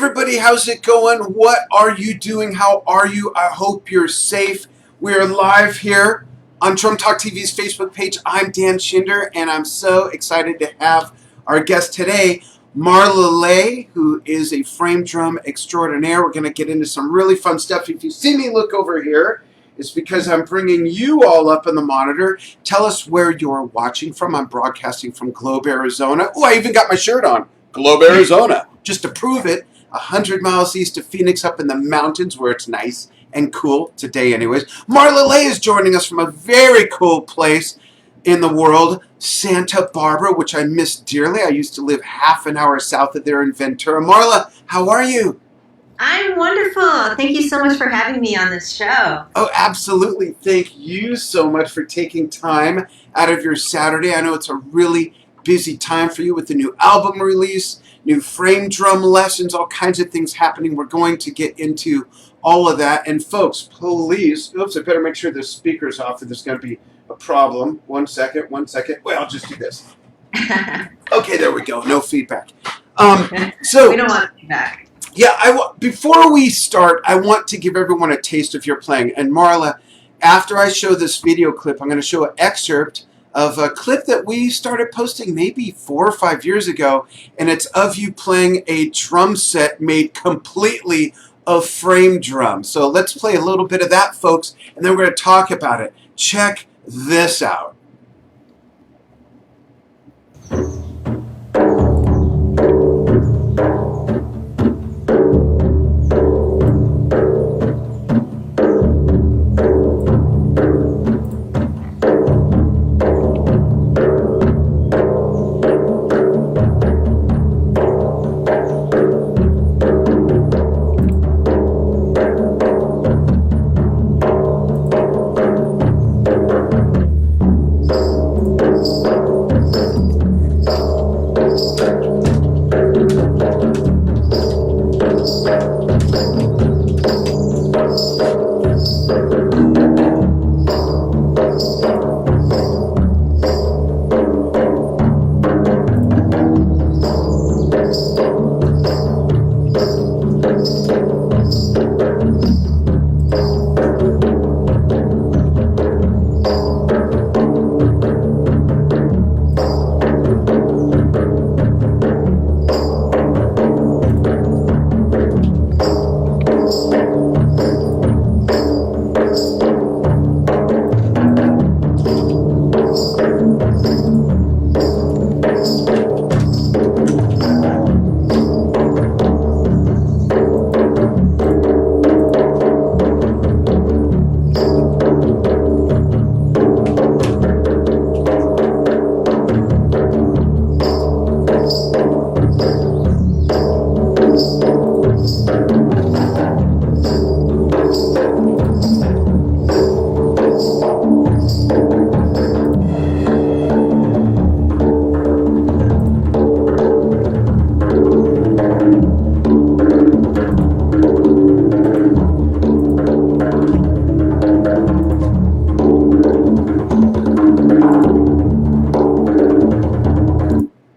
everybody, how's it going? What are you doing? How are you? I hope you're safe. We are live here on Drum Talk TV's Facebook page. I'm Dan Schinder, and I'm so excited to have our guest today, Marla Leigh, who is a frame drum extraordinaire. We're going to get into some really fun stuff. If you see me look over here, it's because I'm bringing you all up on the monitor. Tell us where you're watching from. I'm broadcasting from Globe, Arizona. Oh, I even got my shirt on. Globe, Arizona. Just to prove it, 100 miles east of Phoenix, up in the mountains where it's nice and cool today anyways. Marla Leigh is joining us from a very cool place in the world, Santa Barbara, which I miss dearly. I used to live half an hour south of there in Ventura. Marla, how are you? I'm wonderful. Thank you so much for having me on this show. Oh, absolutely. Thank you so much for taking time out of your Saturday. I know it's a really busy time for you with the new album release, new frame drum lessons, all kinds of things happening. We're going to get into all of that. And folks, please, oops, I better make sure the speaker's off or there's going to be a problem. One second. Well, I'll just do this. Okay, there we go. No feedback. We don't want feedback. Yeah, before we start, I want to give everyone a taste of your playing. And Marla, after I show this video clip, I'm going to show an excerpt of a clip that we started posting maybe 4 or 5 years ago, and it's of you playing a drum set made completely of frame drums. So let's play a little bit of that, folks, and then we're going to talk about it. Check this out.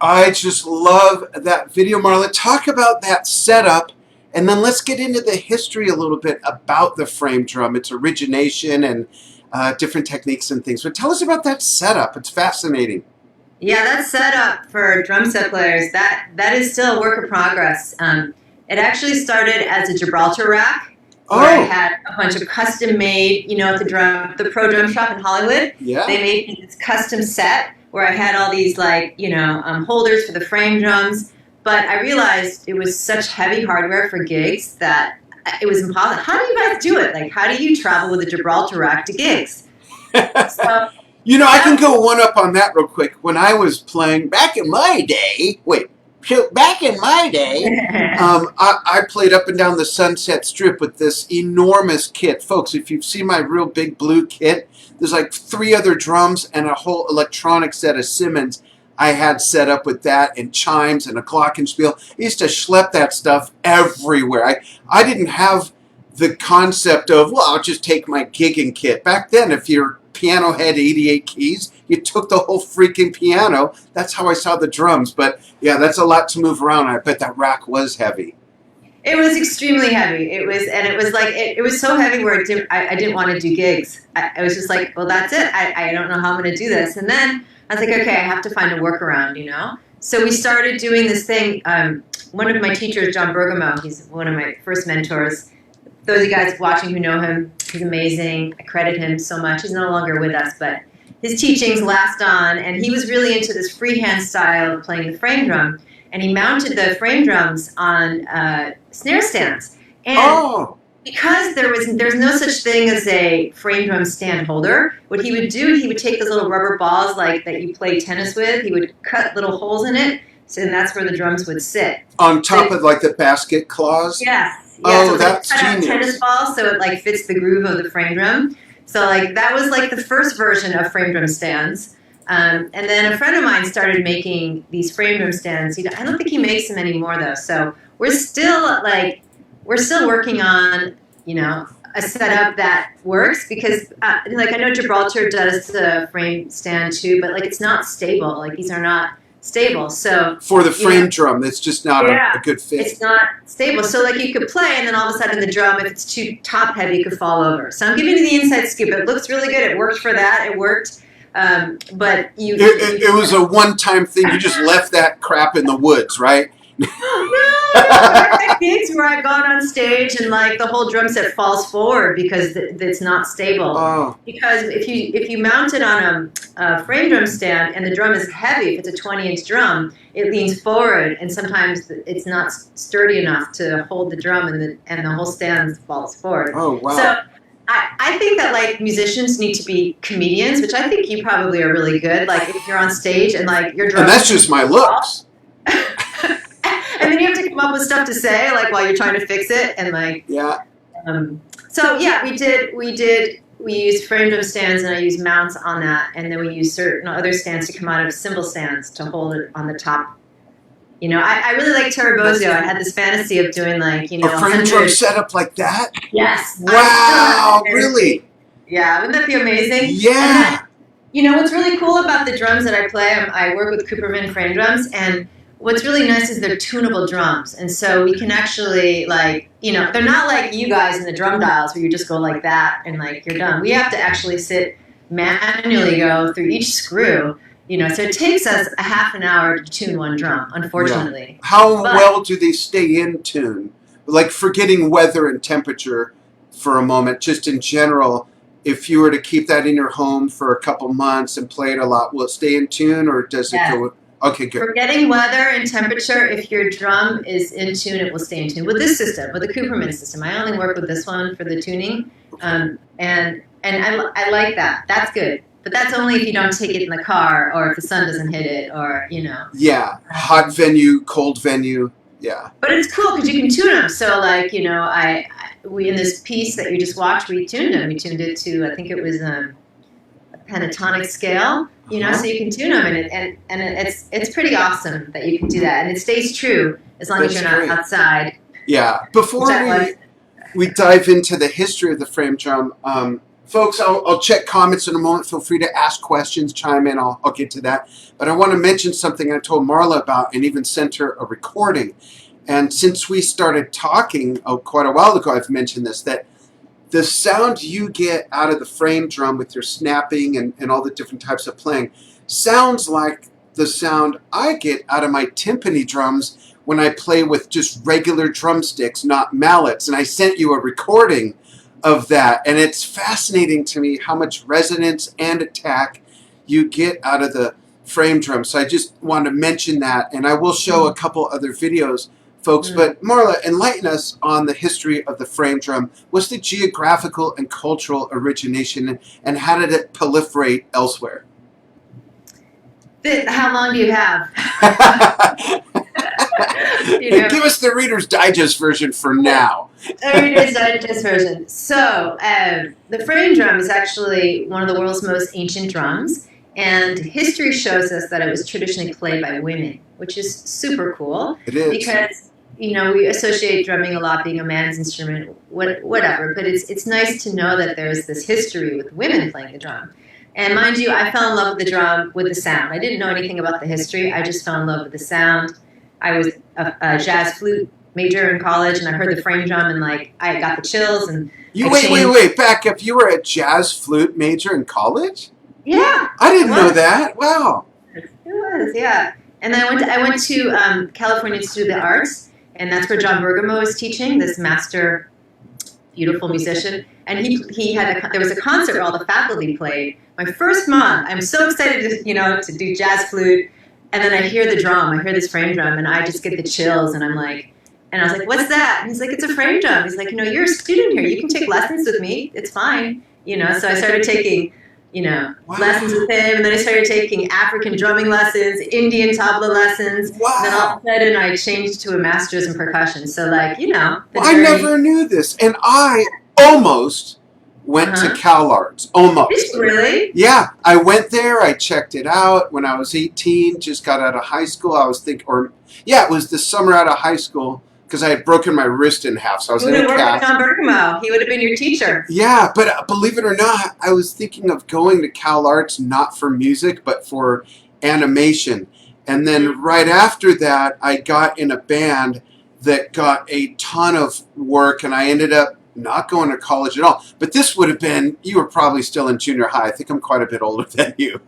I just love that video, Marla. Talk about that setup, and then let's get into the history a little bit about the frame drum, its origination, and different techniques and things. But tell us about that setup. It's fascinating. Yeah, that setup for drum set players, that is still a work in progress. It actually started as a Gibraltar rack, where I had a bunch of custom made, at the Pro Drum Shop in Hollywood. Yeah. They made me this custom set where I had all these holders for the frame drums, but I realized it was such heavy hardware for gigs that it was impossible. How do you guys do it? Like, how do you travel with a Gibraltar rack to gigs? So, I can go one up on that real quick. When I was playing back in my day, I played up and down the Sunset Strip with this enormous kit. Folks, if you've seen my real big blue kit, there's like 3 other drums and a whole electronic set of Simmons. I had set up with that and chimes and a glockenspiel. I used to schlep that stuff everywhere. I didn't have the concept of, well, I'll just take my gigging kit. Back then, if your piano had 88 keys, you took the whole freaking piano. That's how I saw the drums. But yeah, that's a lot to move around. I bet that rack was heavy. It was extremely heavy. It was like it was so heavy where I didn't want to do gigs. I was just like, well, that's it. I don't know how I'm going to do this. And then I was like, okay, I have to find a workaround, you know. So we started doing this thing. One of my teachers, John Bergamo, he's one of my first mentors. Those of you guys watching who know him, he's amazing. I credit him so much. He's no longer with us, but his teachings last on, and he was really into this freehand style of playing the frame drum. And he mounted the frame drums on snare stands. And because there's no such thing as a frame drum stand holder, what he would do, he would take those little rubber balls like that you play tennis with. He would cut little holes in it, so that's where the drums would sit. On top of like the basket claws? Yes. Oh, so that's cut out genius. a tennis ball so it like fits the groove of the frame drum. So like that was like the first version of frame drum stands. And then a friend of mine started making these frame drum stands. I don't think he makes them anymore though. So we're still working on, you know, a setup that works because like I know Gibraltar does the frame stand too, but like it's not stable. Like these are not stable. So for the frame drum, it's just not a good fit. It's not stable. So like you could play and then all of a sudden the drum, if it's too top heavy, it could fall over. So I'm giving you the inside scoop. It looks really good. It worked for that. It worked. But it was a one-time thing. You just left that crap in the woods, right? No, I've had gigs where I've gone on stage and like the whole drum set falls forward because it's not stable. Oh. Because if you mount it on a frame drum stand and the drum is heavy, if it's a 20-inch drum, it leans forward and sometimes it's not sturdy enough to hold the drum and the whole stand falls forward. Oh wow. So I think that like musicians need to be comedians, which I think you probably are really good. Like if you're on stage and like your drum. And that's just my looks. And then you have to come up with stuff to say, like while you're trying to fix it, and like. Yeah. So yeah, we used frame drum stands, and I used mounts on that, and then we used certain other stands to come out of cymbal stands to hold it on the top. You know, I really like Terabozio. I had this fantasy of doing like, you know, a frame drum setup like that. Yes. Wow. Really? Yeah. Wouldn't that be amazing? Yeah. Then, you know what's really cool about the drums that I play? I work with Cooperman frame drums, and what's really nice is they're tunable drums, and so we can actually like, you know, they're not like you guys in the drum dials where you just go like that and like you're done. We have to actually sit manually, go through each screw. You know, so it takes us a half an hour to tune one drum, unfortunately. Yeah. How well do they stay in tune? Like forgetting weather and temperature for a moment, just in general, if you were to keep that in your home for a couple months and play it a lot, will it stay in tune or does it go? Okay, good. Forgetting weather and temperature, if your drum is in tune, it will stay in tune. With this system, with the Cooperman system, I only work with this one for the tuning, and I like that. That's good. But that's only if you don't take it in the car or if the sun doesn't hit it or, you know. Yeah, hot venue, cold venue, yeah. But it's cool because you can tune them. So, like, you know, we in this piece that you just watched, we tuned them. We tuned it to, I think it was a pentatonic scale, you know, so you can tune them. And it's pretty awesome that you can do that. And it stays true as long as you're not outside. Yeah. Before we dive into the history of the frame drum, folks, I'll check comments in a moment. Feel free to ask questions, chime in. I'll get to that. But I want to mention something I told Marla about and even sent her a recording. And since we started talking quite a while ago, I've mentioned this, that the sound you get out of the frame drum with your snapping and all the different types of playing sounds like the sound I get out of my timpani drums when I play with just regular drumsticks, not mallets. And I sent you a recording of that, and it's fascinating to me how much resonance and attack you get out of the frame drum. So I just want to mention that, and I will show a couple other videos, folks. But Marla, enlighten us on the history of the frame drum. What's the geographical and cultural origination, and how did it proliferate elsewhere? How long do you have? You know, give us the Reader's Digest version for now. Reader's Digest version. So, the frame drum is actually one of the world's most ancient drums, and history shows us that it was traditionally played by women, which is super cool. It is. Because, you know, we associate drumming a lot being a man's instrument, whatever, but it's nice to know that there's this history with women playing the drum. And mind you, I fell in love with the drum, with the sound. I didn't know anything about the history. I just fell in love with the sound. I was a jazz flute major in college, and I heard the frame drum, and like I got the chills, and You I changed. wait, back up. You were a jazz flute major in college? Yeah, I it didn't know was. that. Wow. It was, yeah. And then I went to California Institute of the Arts, and that's where John Bergamo was teaching, this master, beautiful musician. And he had there was a concert where all the faculty played. My first month, I'm so excited to do jazz flute, and then I hear the drum, I hear this frame drum, and I just get the chills, and I'm like, and I was like, what's that? And he's like, it's a frame drum. He's like, you're a student here, you can take lessons with me, it's fine. So I started taking Wow. lessons with him, and then I started taking African drumming lessons, Indian tabla lessons, and then all Wow. of a sudden I changed to a master's in percussion. So the Well, I journey. never knew this. And I almost went to Uh-huh. Cal Arts. Did Almost. you really? Yeah, I went there. I checked it out when I was 18, just got out of high school. I was thinking, it was the summer out of high school because I had broken my wrist in half. So I was You in would a have worked with cast. John Bergamo. He would have been your teacher. Yeah, but believe it or not, I was thinking of going to Cal Arts not for music, but for animation. And then right after that, I got in a band that got a ton of work, and I ended up not going to college at all. But this would have been, you were probably still in junior high. I think I'm quite a bit older than you.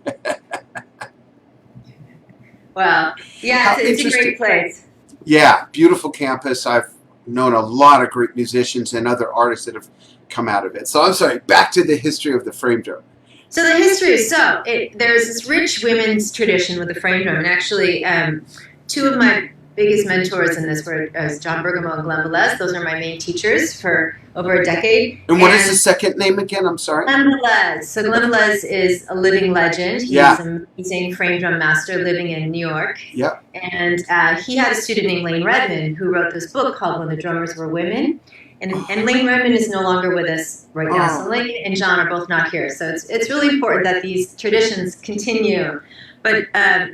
Well, yeah, How it's a interesting. great place. Yeah, beautiful campus. I've known a lot of great musicians and other artists that have come out of it. So I'm sorry, back to the history of the frame drum. So the history is there's this rich women's tradition with the frame drum, and actually, two of my biggest mentors in this were John Bergamo and Glenn Velez. Those are my main teachers for over a decade. And what is the second name again? I'm sorry. Glenn Velez. So Glenn Velez is a living legend. He's an amazing frame drum master living in New York. Yep. And he had a student named Lane Redman who wrote this book called When the Drummers Were Women. And Lane Redman is no longer with us right now. So Lane and John are both not here. So it's really important that these traditions continue. But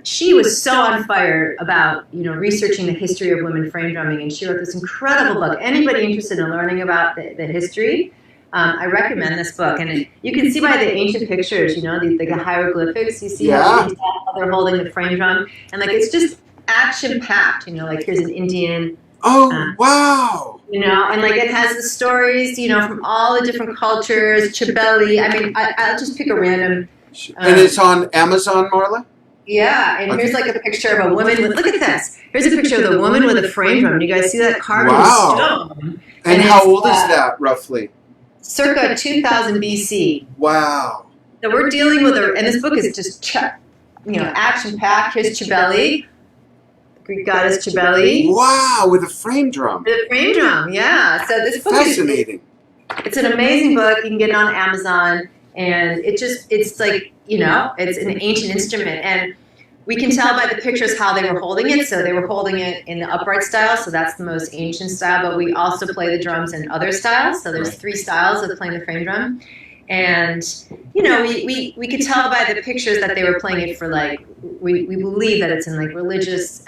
she was so on fire about researching the history of women frame drumming, and she wrote this incredible book. Anybody interested in learning about the history, I recommend this book. And you can see by the ancient pictures, the hieroglyphics. You see how they're holding the frame drum, and it's just action packed. Like here's an Indian. Oh, wow. And it has the stories, from all the different cultures. Chabeli. I mean, I'll just pick a random. And it's on Amazon, Marla? Yeah, and here's a picture of a woman with, look at this. Here's a picture of the woman with a frame drum. You guys see that carved in stone? And how old is that, roughly? Circa 2000 BC. Wow. So we're dealing with and this book is just, action-packed. Here's Chabeli, Greek goddess Chabeli. Wow, with a frame drum. With a frame drum, yeah. So this book Fascinating. It's an amazing book. You can get it on Amazon. And it's it's an ancient instrument. And we can tell by the pictures how they were holding it. So they were holding it in the upright style. So that's the most ancient style. But we also play the drums in other styles. So there's 3 styles of playing the frame drum. And, we could tell by the pictures that they were playing it for we believe that it's in religious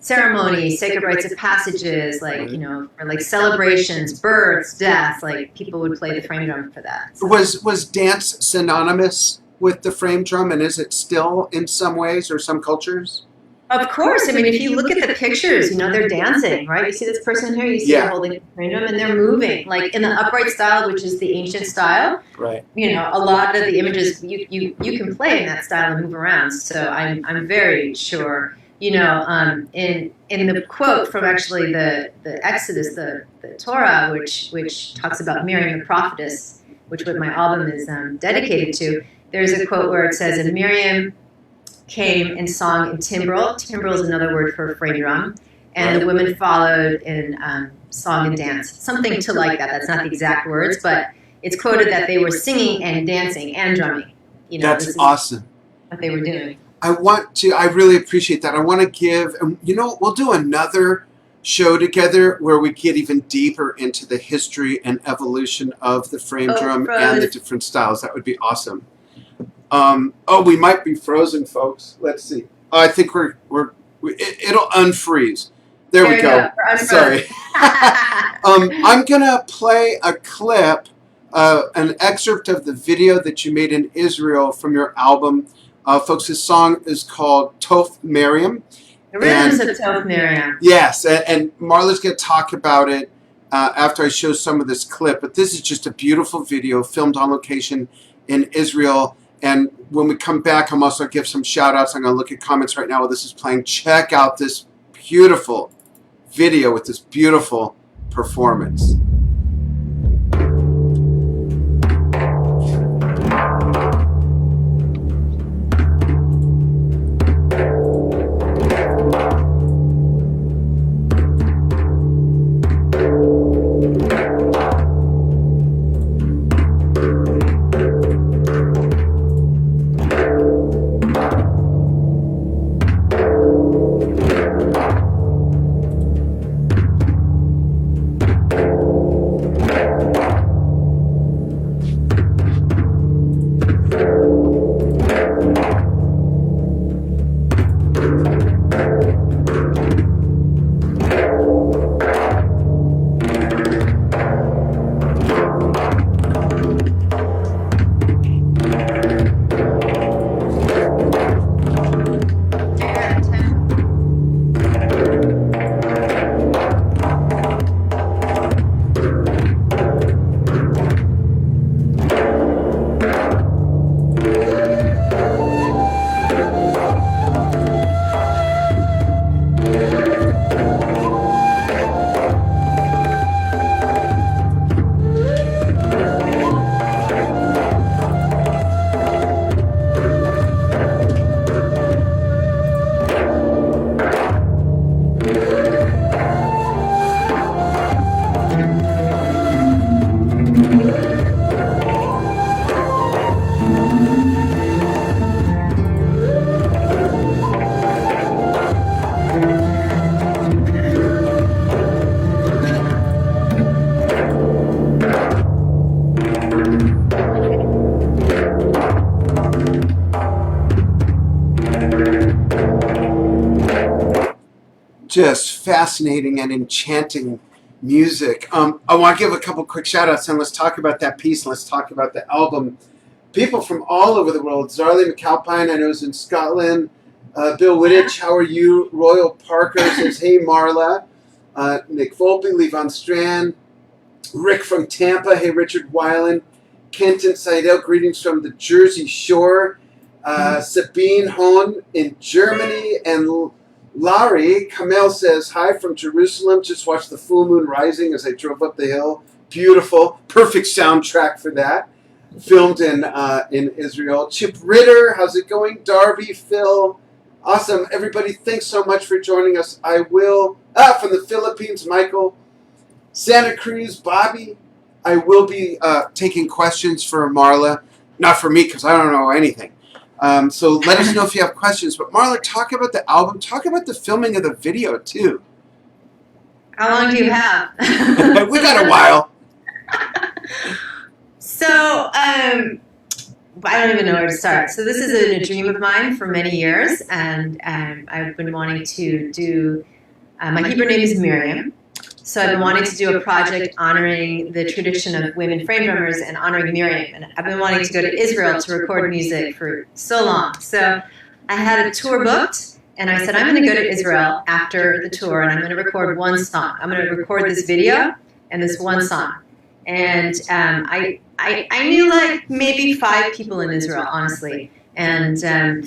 ceremonies, sacred rites of passages, for celebrations, births, deaths, people would play the frame drum for that. So. Was dance synonymous with the frame drum, and is it still in some ways or some cultures? Of course. I mean, if you look at the pictures, they're dancing, right? You see this person here, you see them holding the frame drum, and they're moving, in the upright style, which is the ancient style. Right. A lot of the images, you can play in that style and move around. So I'm very sure. In the quote from actually the Exodus, the Torah, which talks about Miriam the prophetess, which what my album is dedicated to, there's a quote where it says, and Miriam came and sung in timbrel. Timbrel is another word for frame drum. And the women followed in song and dance. Something to that. That's not the exact words, but it's quoted that they were singing and dancing and drumming. That's awesome. What they were doing. I really appreciate that. I want to give, we'll do another show together where we get even deeper into the history and evolution of the frame drum and the different styles. That would be awesome. We might be frozen, folks. Let's see. I think it'll unfreeze. There we go. Sorry. I'm going to play a clip, an excerpt of the video that you made in Israel from your album. Folks, this song is called Tof Miriam, The Rhythms of Toph Miriam. Yes, and Marla's going to talk about it after I show some of this clip. But this is just a beautiful video filmed on location in Israel. And when we come back, I'm also going to give some shout-outs. I'm going to look at comments right now while this is playing. Check out this beautiful video with this beautiful performance. Just fascinating and enchanting music. I want to give a couple quick shout outs and let's talk about that piece and let's talk about the album. People from all over the world. Zarly McAlpine, I know, is in Scotland. Bill Wittich, how are you? Royal Parker says, hey, Marla. Nick Volpe, Levon Strand. Rick from Tampa, hey, Richard Weiland. Kenton Seidel, greetings from the Jersey Shore. Sabine Hohn in Germany. And Larry Kamel says, hi from Jerusalem. Just watched the full moon rising as I drove up the hill. Beautiful. Perfect soundtrack for that. Filmed in Israel. Chip Ritter, how's it going? Darby, Phil. Awesome. Everybody, thanks so much for joining us. I will. From the Philippines, Michael. Santa Cruz, Bobby. I will be taking questions for Marla. Not for me, because I don't know anything. So let us know if you have questions. But Marla, talk about the album. Talk about the filming of the video, too. How long do you have? We got a while. So, I don't even know where to start. So this has been a dream of mine for many years, and I've been wanting to do, my Hebrew name is Miriam, so I've been wanting to do a project honoring the tradition of women frame drummers and honoring Miriam, and I've been wanting to go to Israel to record music for so long. So I had a tour booked, and I said, I'm going to go to Israel after the tour, and I'm going to record one song. I'm going to record this video and this one song. And I knew like maybe 5 people in Israel, honestly. And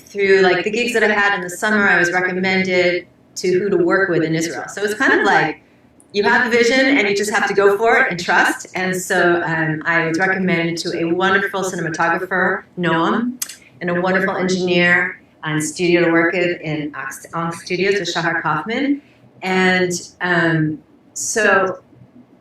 through like the gigs that I had in the summer, I was recommended to who to work with in Israel. So it's kind of like you have a vision and you just have to go for it and trust. And so I was recommended to a wonderful cinematographer, Noam, and a wonderful engineer and studio to work with in Ankh Studios with Shahar Kaufman. And so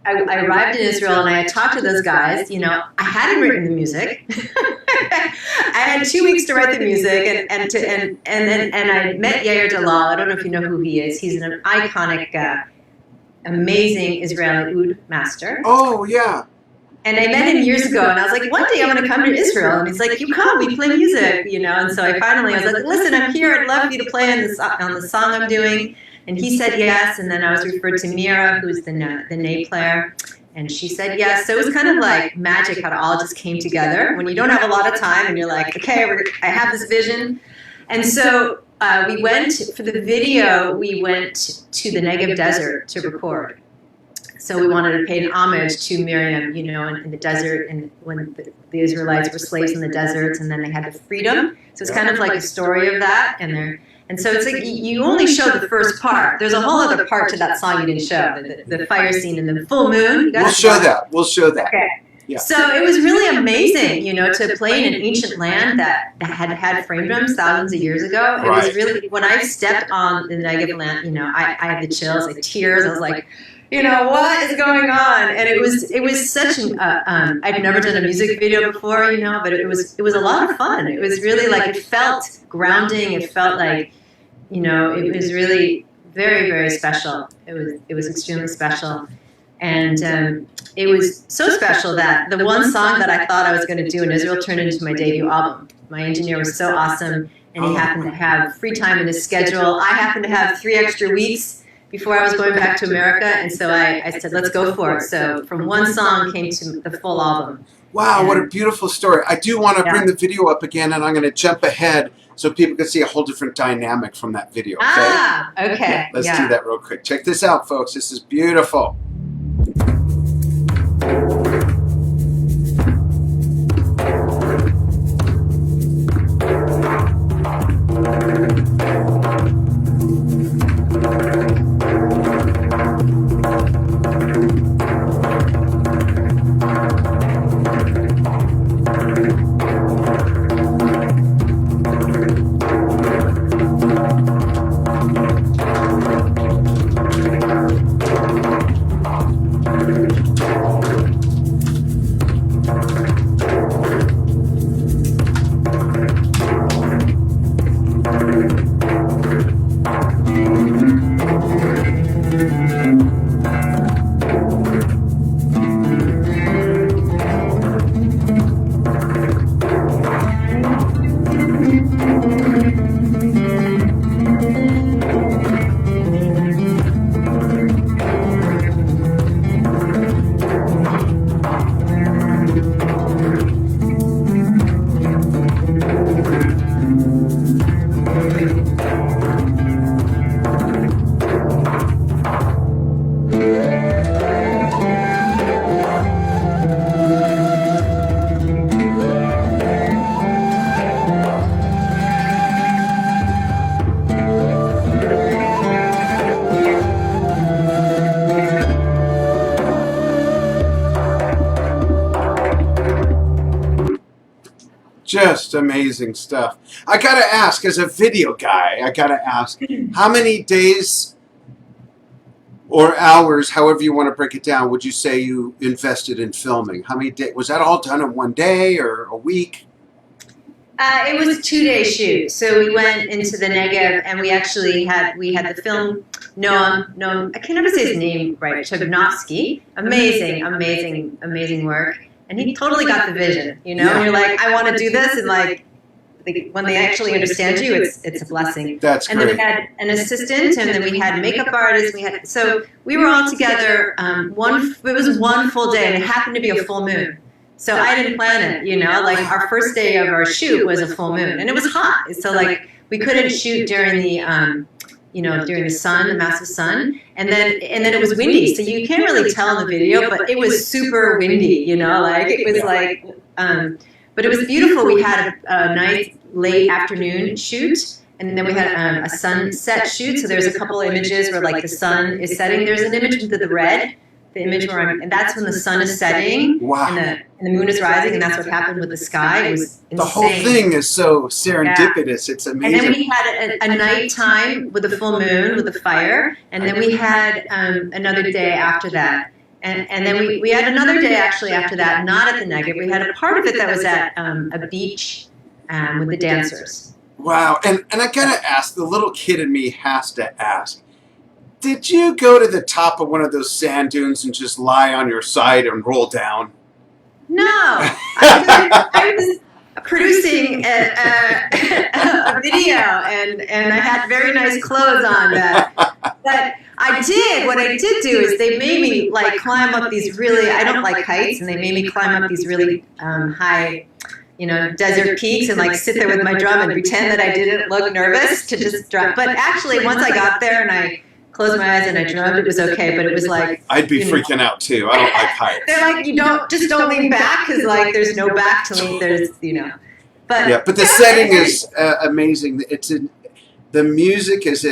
I arrived in Israel and I had talked to those guys. You know, I hadn't written the music. I had 2 weeks to write the music, and I met Yair Dalal. I don't know if you know who he is. He's an iconic, amazing Israeli oud master. Oh yeah. And I met him years ago, and I was like, one day I'm going to come to Israel. And he's like, you come, we play music, you know. And so I was like, listen, I'm here. I'd love you to play on the song I'm doing. And he said yes, and then I was referred to Mira, who's the ney player, and she said yes. So it was kind of like magic how it all just came together when you don't have a lot of time and you're like, okay, I have this vision. And so we went for the video. We went to the Negev desert to record. So we wanted to pay an homage to Miriam, you know, in the desert, and when the Israelites were slaves in the deserts, and then they had the freedom. So it's kind of like a story of that, and so it's like you only show the first part. There's a whole other part to that song you didn't show, the fire scene and the full moon. We'll show that. We'll show that. Okay. Yeah. So it was really amazing, you know, to play in an ancient land that had frame drums thousands of years ago. It was really, when I stepped on the Negev land, you know, I had the chills, like tears. I was like, you know, what is going on? And it was such an I'd never done a music video before, you know, but it was a lot of fun. It was really like, it felt grounding. It felt like, you know, it was really very, very special. It was extremely special. And it was so special that the one song that I thought I was going to do in Israel turned into my debut album. My engineer was so awesome, and he happened to have free time in his schedule. I happened to have 3 extra weeks before I was going back to America, and so I said, let's go for it. So from one song came to the full album. Wow, what a beautiful story. I do want to bring the video up again, and I'm going to jump ahead so people can see a whole different dynamic from that video. Okay? Ah, okay. Yeah, let's do that real quick. Check this out, folks. This is beautiful. Just amazing stuff. I gotta ask, as a video guy, how many days or hours, however you want to break it down, would you say you invested in filming? How many days? Was that all done in one day or a week? It was a 2-day shoot. So we went into the Negev, and we actually had the film Noam, I can never say his name right, Chagnovsky. Amazing work. And he totally got the vision, you know? Yeah. And you're like, I want to do this, and like, when they actually understand you, it's a blessing. That's great. And then we had an assistant, and then we had makeup artists. So we were all together. It was one full day, and it happened to be a full moon. So I didn't plan it, you know? Like, our first day of our shoot was a full moon, and it was hot. So like, we couldn't shoot during the during the sun, the massive sun, and then it was windy, so you can't really tell in the video, but it was super windy, you know, like it was like, but it was beautiful. We had a nice late afternoon shoot, and then we had a sunset shoot. So there's a couple images where like the sun is setting. There's an image with the red, the image where and that's when the sun is setting, wow, and the moon is rising, and that's what happened with the sky. It was insane. The whole thing is so serendipitous. Yeah. It's amazing. And then we had a nighttime with the full moon, with the fire, and then we had another day after that. And then we had another day actually after that, not at the Negev. We had a part of it that was at a beach with the dancers. Wow. And I gotta ask, the little kid in me has to ask, did you go to the top of one of those sand dunes and just lie on your side and roll down? No. I was producing a video, and I had very nice clothes on that. But what I did do is they made me like climb up these really, I don't like heights, and they made me climb up these really high, desert peaks and like sit there with my drum and pretend that I didn't look nervous to just drum. But actually, once I got there and I closed my eyes and I drummed, it was okay. But it was like I'd be freaking out too. I don't like heights. They're like, don't lean back because like there's no back to lean. But yeah, but the setting is amazing. The music is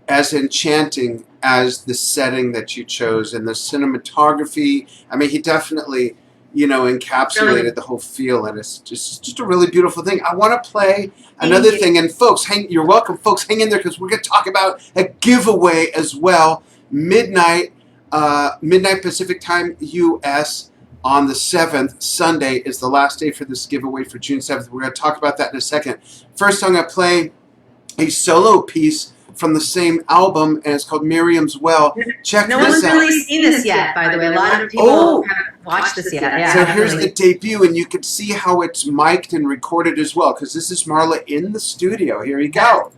as enchanting as the setting that you chose, and the cinematography. I mean, he definitely, encapsulated the whole feel, and it's just a really beautiful thing. I want to play another thing, and folks, you're welcome. Folks, hang in there because we're going to talk about a giveaway as well. Midnight Pacific time, U.S. on the 7th, Sunday is the last day for this giveaway for June 7th. We're going to talk about that in a second. First, I'm going to play a solo piece from the same album, and it's called Miriam's Well. Check no this out. No one's really seen this yet, by the way. A lot of people haven't watched this yet. Yeah, so here's the debut, and you can see how it's mic'd and recorded as well, because this is Marla in the studio. Here you go.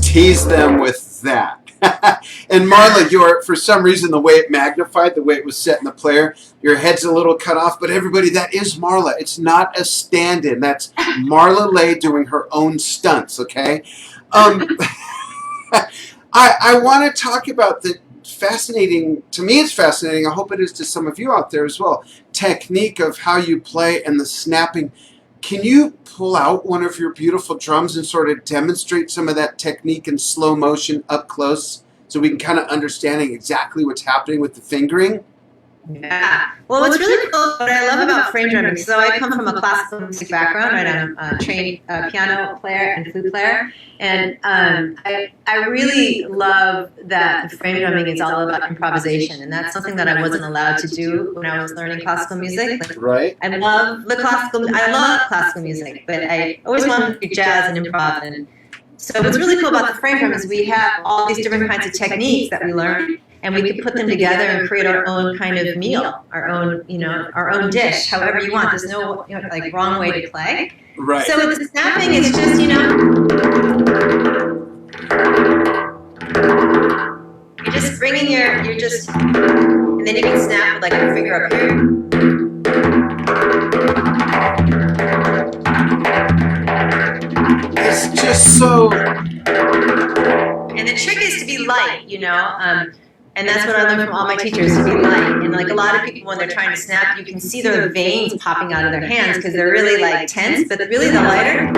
Tease them with that. And Marla, for some reason, the way it magnified, the way it was set in the player, your head's a little cut off, but everybody, that is Marla. It's not a stand-in. That's Marla Leigh doing her own stunts, okay? I want to talk about the fascinating, to me it's fascinating, I hope it is to some of you out there as well, technique of how you play and the snapping. Can you pull out one of your beautiful drums and sort of demonstrate some of that technique in slow motion up close so we can kind of understand exactly what's happening with the fingering? Yeah. Well, what's really cool, what I love about frame drumming, so I come from a classical music background, right? I'm a trained piano player and flute player, and I really love that the frame drumming is all about improvisation, and that's something that I wasn't allowed to do when I was learning classical music. Like, right. I love classical music, but I always wanted to do jazz and improv, and so what's really cool about the frame drum is we have all these different kinds of techniques that we learn, and we can put them together and create our own kind of meal, our own dish, however you want. There's no wrong way to play. Right. So with the snapping, it's just you're just bringing you're just, and then you can snap with like your finger up here. It's just so. And the trick is to be light, and that's what I learned from all my teachers, to be light. And like a lot of people, when they're trying to snap, you can see their veins popping out of their hands because they're really like tense, but really the lighter.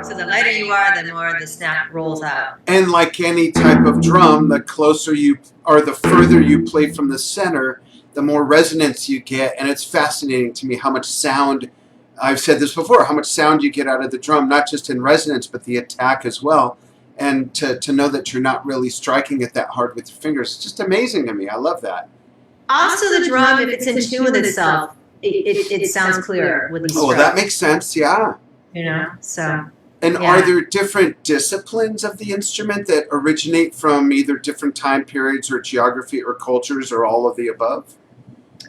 So the lighter you are, the more the snap rolls out. And like any type of drum, the closer you, or the further you play from the center, the more resonance you get. And it's fascinating to me how much sound, I've said this before, how much sound you get out of the drum, not just in resonance, but the attack as well. And to know that you're not really striking it that hard with your fingers, it's just amazing to me. I love that. Also the drum, if it's in tune with itself, it sounds clearer with these strokes. Oh, that makes sense, yeah. So. And yeah. Are there different disciplines of the instrument that originate from either different time periods or geography or cultures or all of the above?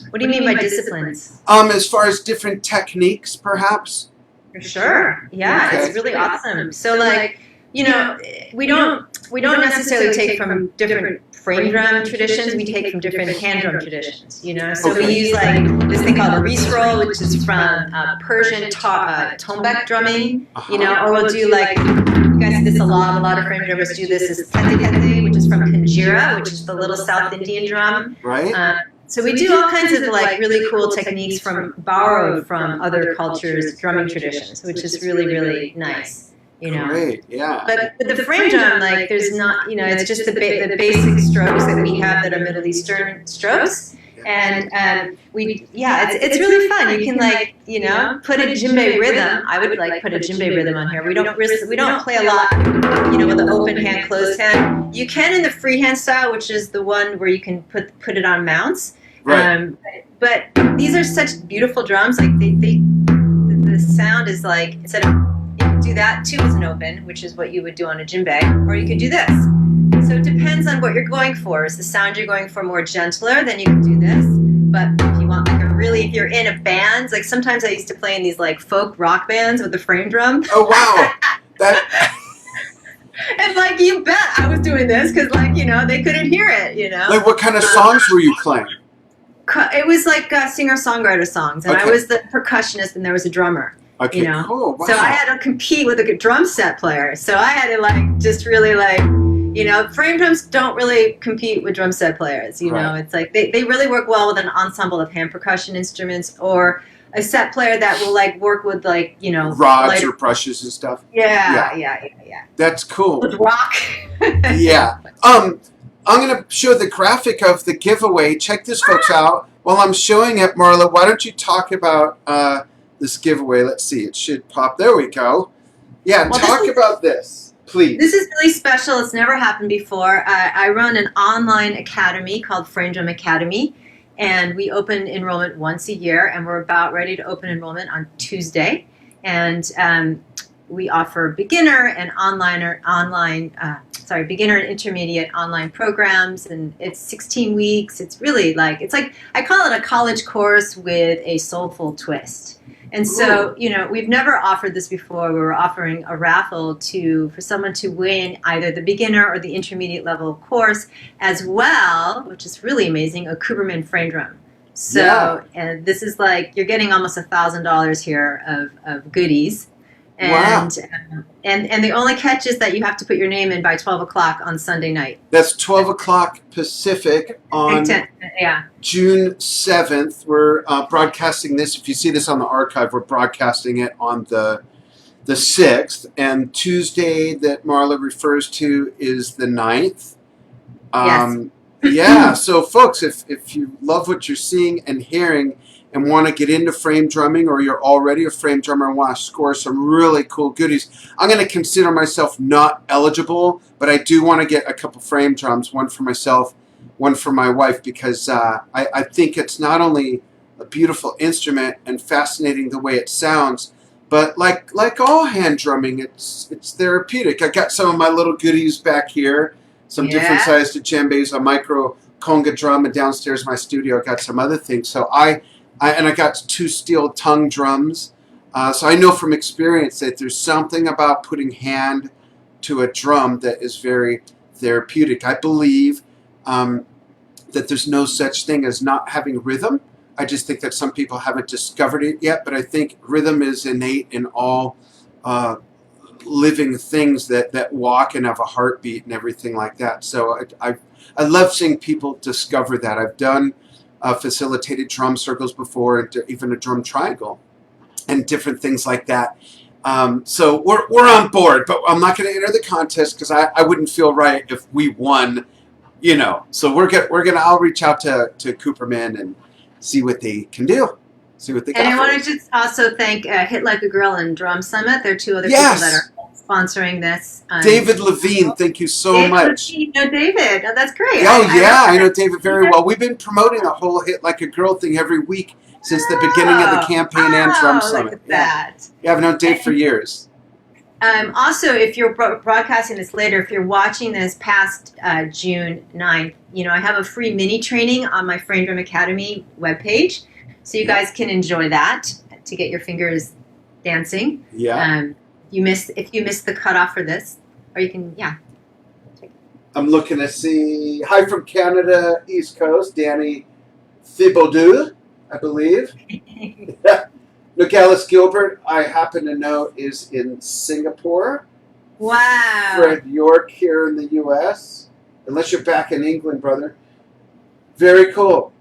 What do you mean by disciplines? As far as different techniques, perhaps? For sure. Yeah, Okay. it's really awesome. So like, you know, we don't necessarily take from different frame drum traditions. We take from different hand drum traditions. You know, so Okay. we use like this thing called a reese roll, which is from Persian tombak drumming. You know, or we'll do like, you guys see this a lot. A lot of frame drummers do this. Is tete tete, which is from Kanjira, which is the little South Indian drum. Right. So we do all kinds of like really cool techniques borrowed from other cultures' drumming traditions, which is really, really nice. You know. Great. Yeah. But with the frame drum, like there's not, you know, it's just the basic strokes that we have that are Middle Eastern strokes. And it's really fun. You can like, you know, put a djembe rhythm. I would like put a djembe rhythm on here. We don't play a lot, you know, with the open hand, closed hand. You can in the freehand style, which is the one where you can put it on mounts. Right. But these are such beautiful drums. Like the sound is like, instead of, you can do that too as an open, which is what you would do on a djembe, or you could do this. So it depends on what you're going for. Is the sound you're going for more gentler, then you can do this. But if you want like if you're in a band, like sometimes I used to play in these like folk rock bands with the frame drum. Oh wow. And like, you bet I was doing this because like, you know, they couldn't hear it, you know. Like what kind of songs were you playing? It was like singer-songwriter songs, and Okay. I was the percussionist, and there was a drummer. Okay. You know? Cool. Wow. So I had to compete with a drum set player. So I had to like just really like, you know, frame drums don't really compete with drum set players. You know, it's like they really work well with an ensemble of hand percussion instruments or a set player that will like work with like, you know, rods or brushes and stuff. Yeah. That's cool. With rock. Yeah. I'm going to show the graphic of the giveaway. Check this, folks, out. While I'm showing it, Marla, why don't you talk about this giveaway? Let's see. It should pop. There we go. Yeah, Well, talk about this, please. This is really special. It's never happened before. I run an online academy called Frame Drum Academy, and we open enrollment once a year, and we're about ready to open enrollment on Tuesday. And we offer beginner and beginner and intermediate online programs, and it's 16 weeks. It's really like I call it a college course with a soulful twist. And so, you know, we've never offered this before. We were offering a raffle for someone to win either the beginner or the intermediate level course, as well, which is really amazing, a Cooperman frame drum. So, and this is like, you're getting almost $1,000 here of goodies. And, and the only catch is that you have to put your name in by 12 o'clock on Sunday night. That's 12 o'clock Pacific on June 7th. We're broadcasting this. If you see this on the archive, we're broadcasting it on the 6th. And Tuesday that Marla refers to is the 9th. Yes. Yeah, so folks, if you love what you're seeing and hearing and want to get into frame drumming, or you're already a frame drummer and want to score some really cool goodies, I'm going to consider myself not eligible, but I do want to get a couple frame drums, one for myself, one for my wife, because I think it's not only a beautiful instrument and fascinating the way it sounds, but like all hand drumming, it's therapeutic. I got some of my little goodies back here, some different sized djembes, a micro conga drum, and downstairs in my studio I got some other things. So I got 2 steel tongue drums. So I know from experience that there's something about putting hand to a drum that is very therapeutic. I believe that there's no such thing as not having rhythm. I just think that some people haven't discovered it yet, but I think rhythm is innate in all living things that walk and have a heartbeat and everything like that. So I love seeing people discover that. I've done facilitated drum circles before, and even a drum triangle, and different things like that. So we're on board, but I'm not going to enter the contest because I wouldn't feel right if we won, you know. So I'll reach out to Cooperman and see what they can do. See what they got. And I want to just also thank Hit Like a Girl and Drum Summit. There are 2 other people that are sponsoring this. David Levine, thank you so much. You know David. Oh, that's great. I know David very well. We've been promoting the whole Hit Like a Girl thing every week since the beginning of the campaign and Drum Summit. Look at that. Yeah, I've known Dave for years. Also, if you're broadcasting this later, if you're watching this past June 9th, you know, I have a free mini training on my Frame Drum Academy webpage. So you guys can enjoy that to get your fingers dancing. Yeah. If you missed the cutoff for this, or you can, yeah. I'm looking to see. Hi from Canada, East Coast, Danny Thibodeau, I believe. Nogales Gilbert, I happen to know, is in Singapore. Wow. Fred York here in the U.S. Unless you're back in England, brother. Very cool.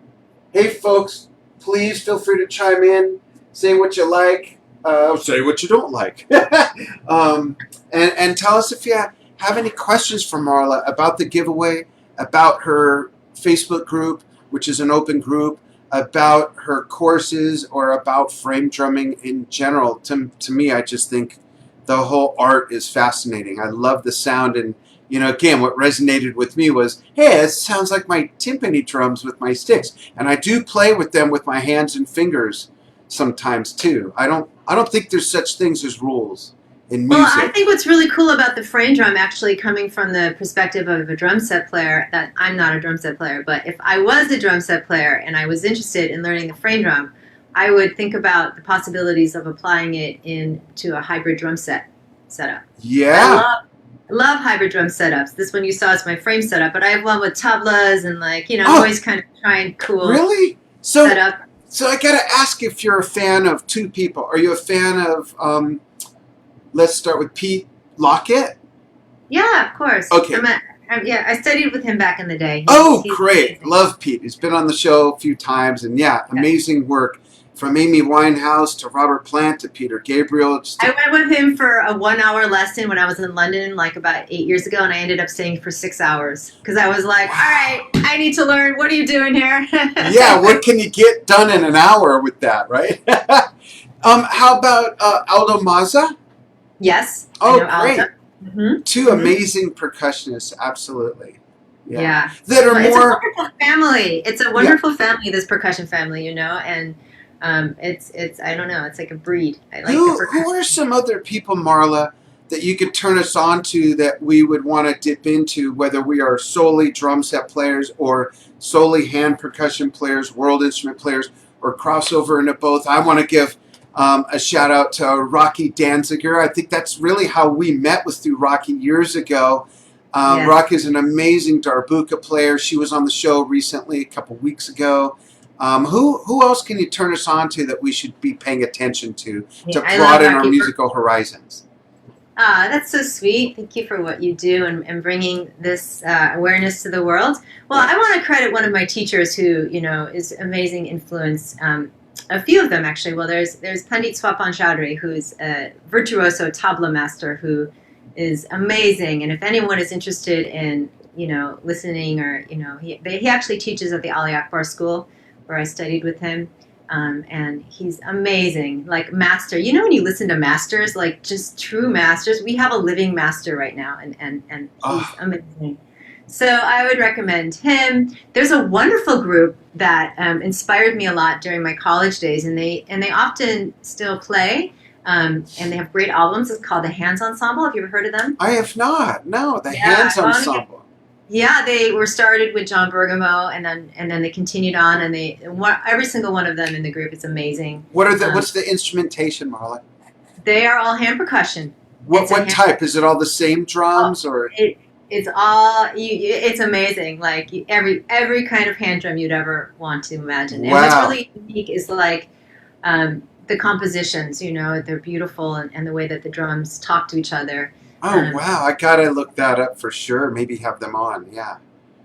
Hey, folks, please feel free to chime in. Say what you like. Say what you don't like. And tell us if you have any questions for Marla about the giveaway, about her Facebook group, which is an open group, about her courses, or about frame drumming in general. To me, I just think the whole art is fascinating. I love the sound, and again, what resonated with me was, hey, it sounds like my timpani drums with my sticks, and I do play with them with my hands and fingers sometimes too. I don't think there's such things as rules in music. Well, I think what's really cool about the frame drum, actually coming from the perspective of a drum set player, that I'm not a drum set player, but if I was a drum set player and I was interested in learning the frame drum, I would think about the possibilities of applying it into a hybrid drum setup. Yeah. I love hybrid drum setups. This one you saw is my frame setup, but I have one with tablas and always kind of trying cool really setup. So I gotta ask if you're a fan of two people. Are you a fan of let's start with Pete Lockett? Yeah, of course. Okay. I studied with him back in the day. He's great. Amazing. Love Pete. He's been on the show a few times, and amazing work. From Amy Winehouse to Robert Plant to Peter Gabriel. I went with him for a 1-hour lesson when I was in London, about 8 years ago, and I ended up staying for 6 hours because I was like, all right, I need to learn. What are you doing here? Yeah, what can you get done in an hour with that, right? How about Aldo Mazza? Yes. Oh, great. Mm-hmm. Two amazing percussionists, absolutely. Yeah. That are It's more... a wonderful family. It's a wonderful family, this percussion family, and it's I don't know, it's like a breed. I like who are some other people, Marla, that you could turn us on to that we would want to dip into, whether we are solely drum set players or solely hand percussion players, world instrument players, or crossover into both? I want to give a shout out to Rocky Danziger. I think that's really how we met, was through Rocky years ago. Yes. Rocky is an amazing darbuka player. She was on the show recently, a couple weeks ago. Who else can you turn us on to that we should be paying attention to broaden our musical horizons? That's so sweet. Thank you for what you do and bringing this awareness to the world. Well, I want to credit one of my teachers who, is amazing influence. A few of them, actually. Well, there's Pandit Swapan Chaudhry, who's a virtuoso tabla master who is amazing. And if anyone is interested in, listening, or, he actually teaches at the Ali Akbar School, where I studied with him, and he's amazing, like master. When you listen to masters, like just true masters, we have a living master right now, and he's amazing. So I would recommend him. There's a wonderful group that inspired me a lot during my college days, and they often still play, and they have great albums. It's called the Hands Ensemble. Have you ever heard of them? I have not. No, the Hands Ensemble. Yeah, they were started with John Bergamo, and then they continued on, and every single one of them in the group is amazing. What's the instrumentation, Marla? They are all hand percussion. What type? Is it all the same drums, or? It's all it's amazing. Like every kind of hand drum you'd ever want to imagine. And what's really unique is the compositions. They're beautiful, and the way that the drums talk to each other. Oh, wow. I got to look that up for sure. Maybe have them on. Yeah.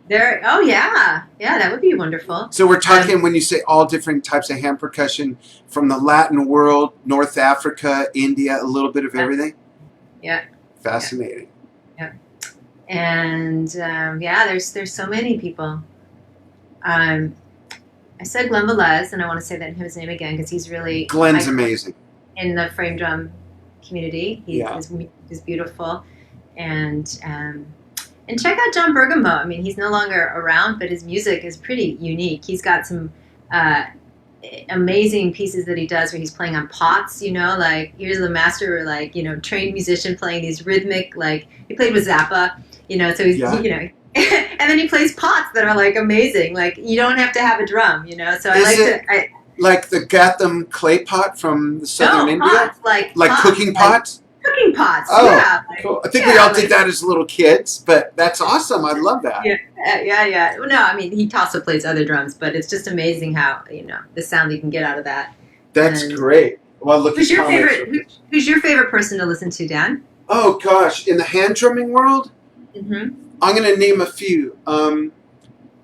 Yeah, that would be wonderful. So we're talking, when you say all different types of hand percussion, from the Latin world, North Africa, India, a little bit of everything? Yeah. Fascinating. Yeah. And, there's so many people. I said Glenn Velez, and I want to say his name again, because he's really... Glenn's amazing. In the frame drum community. His music is beautiful. And check out John Bergamo. I mean, he's no longer around, but his music is pretty unique. He's got some amazing pieces that he does where he's playing on pots, here's the master, trained musician playing these rhythmic, he played with Zappa, so he's, and then he plays pots that are amazing. You don't have to have a drum, so Like the Gatham clay pot from southern No, India? pots, Like pots, cooking pots? cooking pots. Oh, Yeah, cool. I think we all did that as little kids, but that's awesome. I love that. yeah. Well, no, I mean he also plays other drums, but it's just amazing how the sound you can get out of that. That's And great. Well, look who's at your comments. who's your favorite person to listen to, Dan? Oh gosh, in the hand drumming world, Mm-hmm. I'm going to name a few.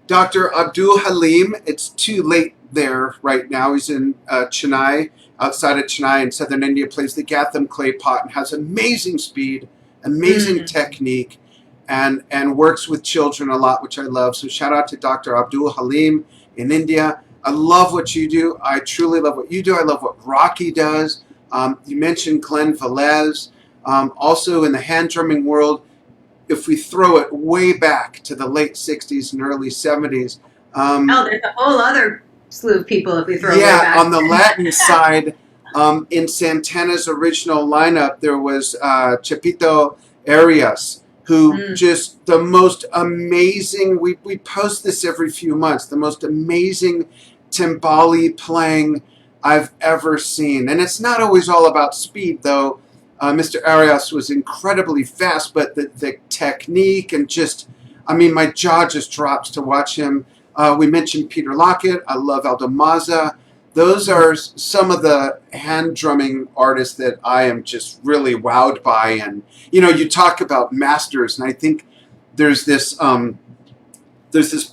Dr. Abdul Halim. It's too late there right now. He's in Chennai, outside of Chennai in southern India. Plays the Gatham clay pot and has amazing speed, amazing technique, and works with children a lot, which I love. So shout out to Dr. Abdul Halim in India. I love what you do. I truly love what you do. I love what Rocky does. You mentioned Glenn Velez. Also in the hand drumming world, if we throw it way back to the late 60s and early 70s. There's a whole other slew of people if we throw it way Yeah, back. on the Latin side, in Santana's original lineup, there was Chepito Arias, who just the most amazing, we post this every few months, the most amazing timbali playing I've ever seen. And it's not always all about speed, though. Mr. Arias was incredibly fast, but the technique and just, I mean, my jaw just drops to watch him. We mentioned Peter Lockett. I love Aldo Mazza. Those are some of the hand drumming artists that I am just really wowed by. And, you talk about masters, and I think there's this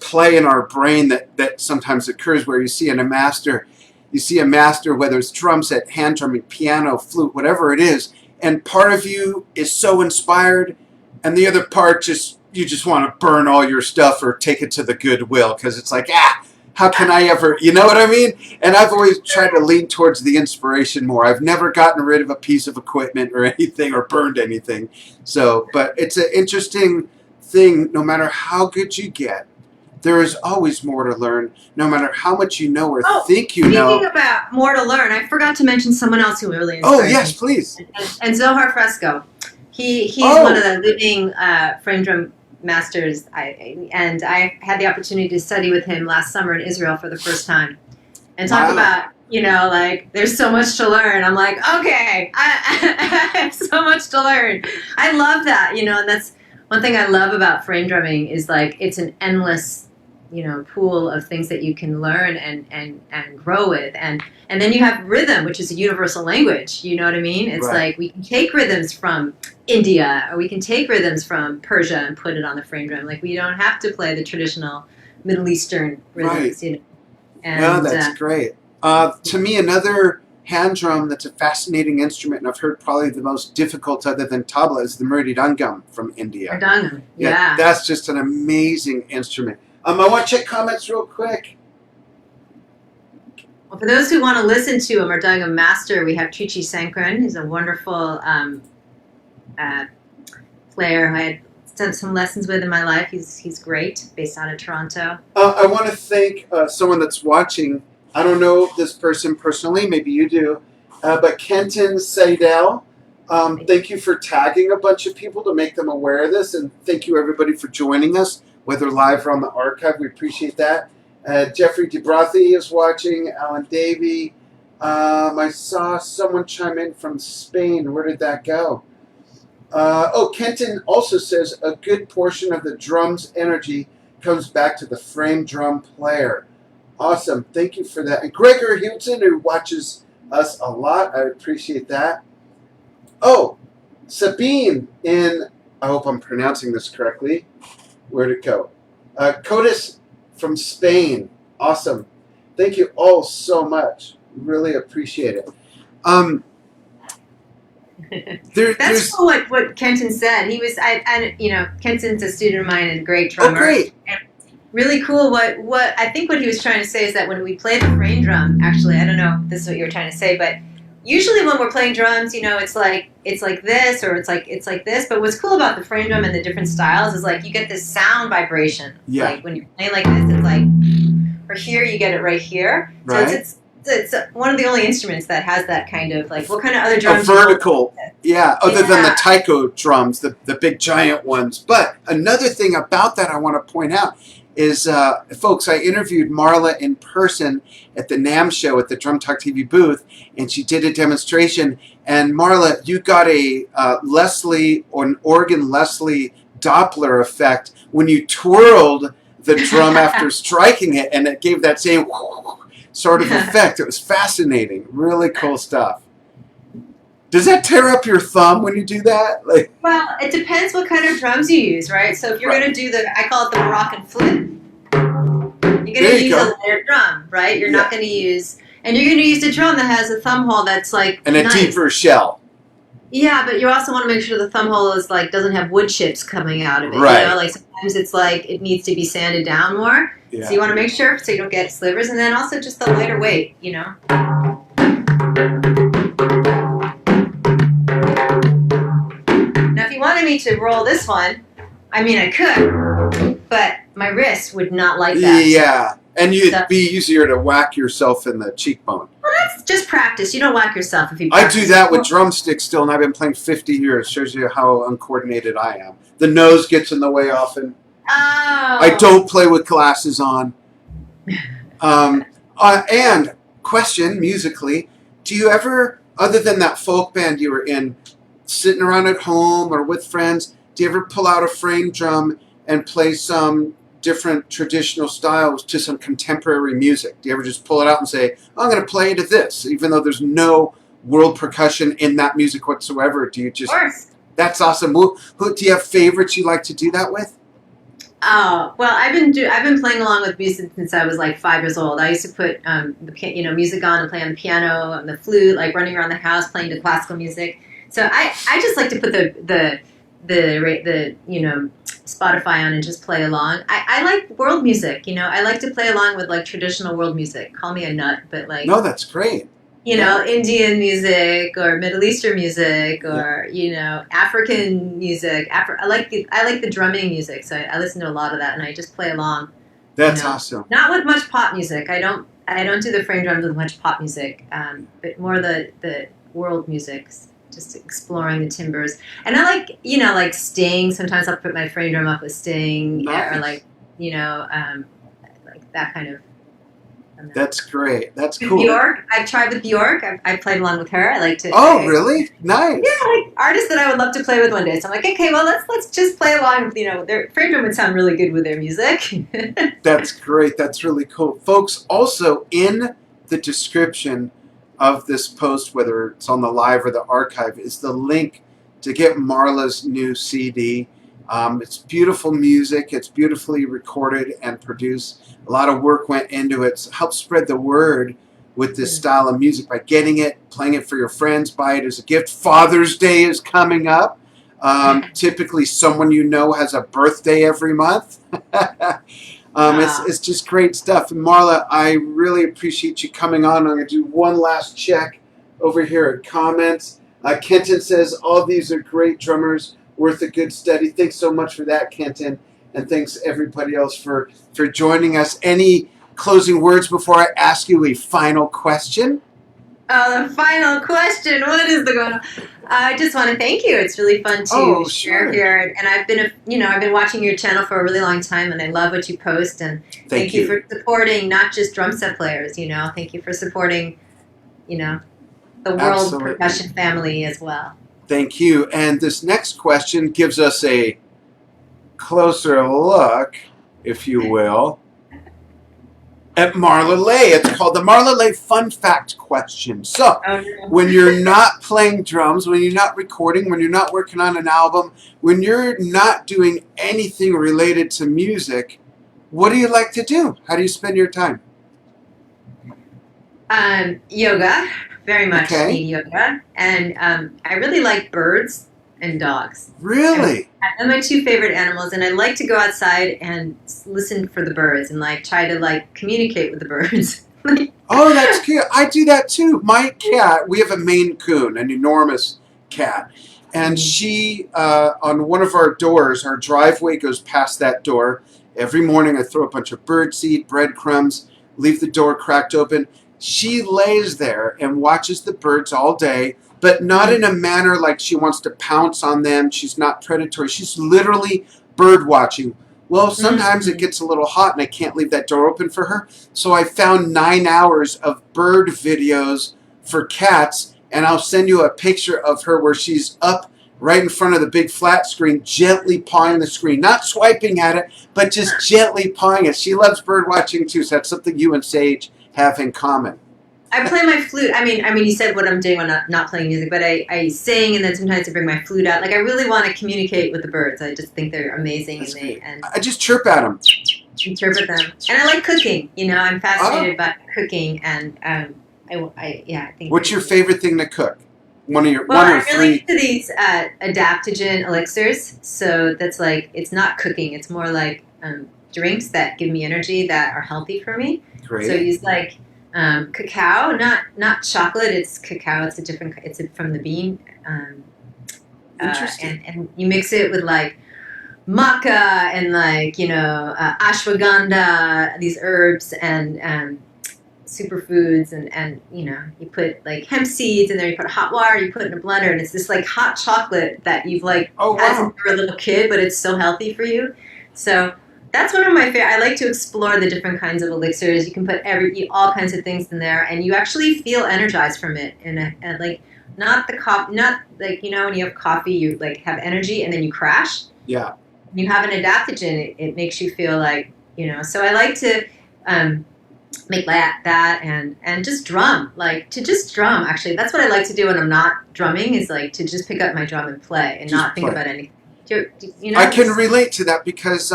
play in our brain that sometimes occurs where you see a master, whether it's drum set, hand drumming, piano, flute, whatever it is, and part of you is so inspired, and the other part you just want to burn all your stuff or take it to the Goodwill because it's like, how can I ever, you know what I mean? And I've always tried to lean towards the inspiration more. I've never gotten rid of a piece of equipment or anything or burned anything. So, but it's an interesting thing. No matter how good you get, there is always more to learn, no matter how much you know or think you know. Speaking about more to learn, I forgot to mention someone else who really inspired me. Yes, please. And Zohar Fresco. He's one of the living frame drum masters. I had the opportunity to study with him last summer in Israel for the first time. And talk about, there's so much to learn. I'm like, okay, I have so much to learn. I love that, and that's one thing I love about frame drumming is it's an endless pool of things that you can learn and grow with. And then you have rhythm, which is a universal language. You know what I mean? It's like we can take rhythms from India or we can take rhythms from Persia and put it on the frame drum. Like we don't have to play the traditional Middle Eastern rhythms, And, no, that's great. To me, another hand drum that's a fascinating instrument, and I've heard probably the most difficult other than tabla, is the mridangam from India. Mridangam, yeah. That's just an amazing instrument. I want to check comments real quick. Well, for those who want to listen to a Mridangam master, we have Trichi Sankran. He's a wonderful player. I had done some lessons with in my life. He's great, based out of Toronto. I want to thank someone that's watching. I don't know this person personally. Maybe you do. But Kenton Seidel, thank you for tagging a bunch of people to make them aware of this. And thank you, everybody, for joining us, whether live or on the archive. We appreciate that. Jeffrey DeBrothy is watching. Alan Davey. I saw someone chime in from Spain. Where did that go? Kenton also says a good portion of the drum's energy comes back to the frame drum player. Awesome. Thank you for that. And Gregor Hewson, who watches us a lot. I appreciate that. Sabine in, I hope I'm pronouncing this correctly. Where'd it go? Codis from Spain. Awesome. Thank you all so much. Really appreciate it. That's cool what Kenton said. He was, Kenton's a student of mine and a great drummer. Oh, great. And really cool. What I think what he was trying to say is that when we play the frame drum, actually, I don't know if this is what you were trying to say, but usually when we're playing drums, it's like this or it's like this. But what's cool about the frame drum and the different styles is you get this sound vibration. Yeah. Like when you're playing like this, it's like, or here you get it right here. So right. It's one of the only instruments that has that kind of like. What kind of other A drums? Do you vertical, yeah, other than the Yeah. taiko drums, the big giant ones. But another thing about that I want to point out is, folks, I interviewed Marla in person at the NAMM show at the Drum Talk TV booth, and she did a demonstration. And Marla, you got a Leslie or an organ Leslie Doppler effect when you twirled the drum after striking it, and it gave that same sort of effect. It was fascinating. Really cool stuff. Does that tear up your thumb when you do that? Like, Well, it depends what kind of drums you use, right? So if you're Right. going to do I call it the Moroccan flute. You're going There to you use go. a layered drum, right? You're Yeah. not going to use, and you're going to use a drum that has a thumb hole that's like and a nice. deeper shell. Yeah, but you also want to make sure the thumb hole is like doesn't have wood chips coming out of it. Right. You know, like sometimes it's like it needs to be sanded down more. Yeah. So you want to make sure so you don't get slivers, and then also just the lighter weight. You know. Now, if you wanted me to roll this one, I mean, I could, but my wrist would not like that. Yeah. And you'd So- be easier to whack yourself in the cheekbone. Well, that's just practice. You don't whack yourself if you I practice. do that with drumsticks still, and I've been playing 50 years. Shows you how uncoordinated I am. The nose gets in the way often. Oh. I don't play with glasses on. And question, musically, do you ever, other than that folk band you were in, sitting around at home or with friends, do you ever pull out a frame drum and play some different traditional styles to some contemporary music? Do you ever just pull it out and say, I'm going to play to this, even though there's no world percussion in that music whatsoever? Do you just... Of course. That's awesome. Who do you have favorites you like to do that with? Oh well, I've been playing along with music since I was like 5 years old. I used to put music on and play on the piano and the flute, like running around the house playing to classical music. So I just like to put the Spotify on and just play along. I like world music. I like to play along with like traditional world music. Call me a nut, but like No, that's great. Indian music or Middle Eastern music or African music. I like the drumming music, so I listen to a lot of that and I just play along. That's awesome. Not with much pop music. I don't do the frame drums with much pop music, but more the world music, just exploring the timbres. And I like Sting. Sometimes I'll put my frame drum up with Sting, Nice. or like that kind of. That's great. That's cool. Bjork. I've tried with Bjork. I've played along with her. I like to. Oh, really? Nice. Yeah, like artists that I would love to play with one day. So I'm like, okay, well, let's just play along. Their frame drum would sound really good with their music. That's great. That's really cool. Folks, also in the description of this post, whether it's on the live or the archive, is the link to get Marla's new CD. It's beautiful music. It's beautifully recorded and produced. A lot of work went into it. So help spread the word with this style of music by getting it, playing it for your friends, buy it as a gift. Father's Day is coming up. Typically, someone you know has a birthday every month. It's just great stuff. And Marla, I really appreciate you coming on. I'm going to do one last check over here at comments. Kenton says, all these are great drummers, worth a good study. Thanks so much for that, Kenton. And thanks everybody else for joining us. Any closing words before I ask you a final question? Oh, the final question. What is the going on? I just want to thank you. It's really fun to share here. And I've been watching your channel for a really long time, and I love what you post. And thank you for supporting not just drum set players. Thank you for supporting, the world percussion family as well. Thank you. And this next question gives us a closer look, if you will, at Marla Leigh. It's called the Marla Leigh Fun Fact Question. So, when you're not playing drums, when you're not recording, when you're not working on an album, when you're not doing anything related to music, what do you like to do? How do you spend your time? Yoga. Very much need yoga. And I really like birds and dogs. Really? They're my two favorite animals, and I like to go outside and listen for the birds and try to communicate with the birds. Oh, that's cute. I do that too. My cat, we have a Maine Coon, an enormous cat. And she, on one of our doors, our driveway goes past that door. Every morning I throw a bunch of bird seed, breadcrumbs, leave the door cracked open. She lays there and watches the birds all day, but not in a manner like she wants to pounce on them. She's not predatory. She's literally bird watching. Well, sometimes it gets a little hot and I can't leave that door open for her. So I found 9 hours of bird videos for cats, and I'll send you a picture of her where she's up right in front of the big flat screen, gently pawing the screen. Not swiping at it, but just gently pawing it. She loves bird watching too, so that's something you and Sage have in common. I play my flute. I mean, you said what I'm doing when I'm not playing music, but I sing, and then sometimes I bring my flute out. Like, I really want to communicate with the birds. I just think they're amazing, and I just chirp at them. Interpret them. And I like cooking. You know, I'm fascinated by cooking, and I think. What's your favorite thing to cook? Well, I'm really into these adaptogen elixirs. So that's like, it's not cooking. It's more like drinks that give me energy that are healthy for me. Great. So I use like cacao, not chocolate. It's cacao. It's it's from the bean. Interesting. And you mix it with like maca and like, ashwagandha, these herbs and superfoods, and you put like hemp seeds, and then you put hot water, you put it in a blender, and it's this like hot chocolate that you've like had since you were a little kid, but it's so healthy for you. So that's one of my favorite. I like to explore the different kinds of elixirs. You can put all kinds of things in there, and you actually feel energized from it. And like, not the coffee, not like, when you have coffee, you like have energy and then you crash. Yeah. When you have an adaptogen, it makes you feel like, So I like to make that and just drum, actually. That's what I like to do when I'm not drumming, is like to just pick up my drum and play and not think about anything. I can relate to that because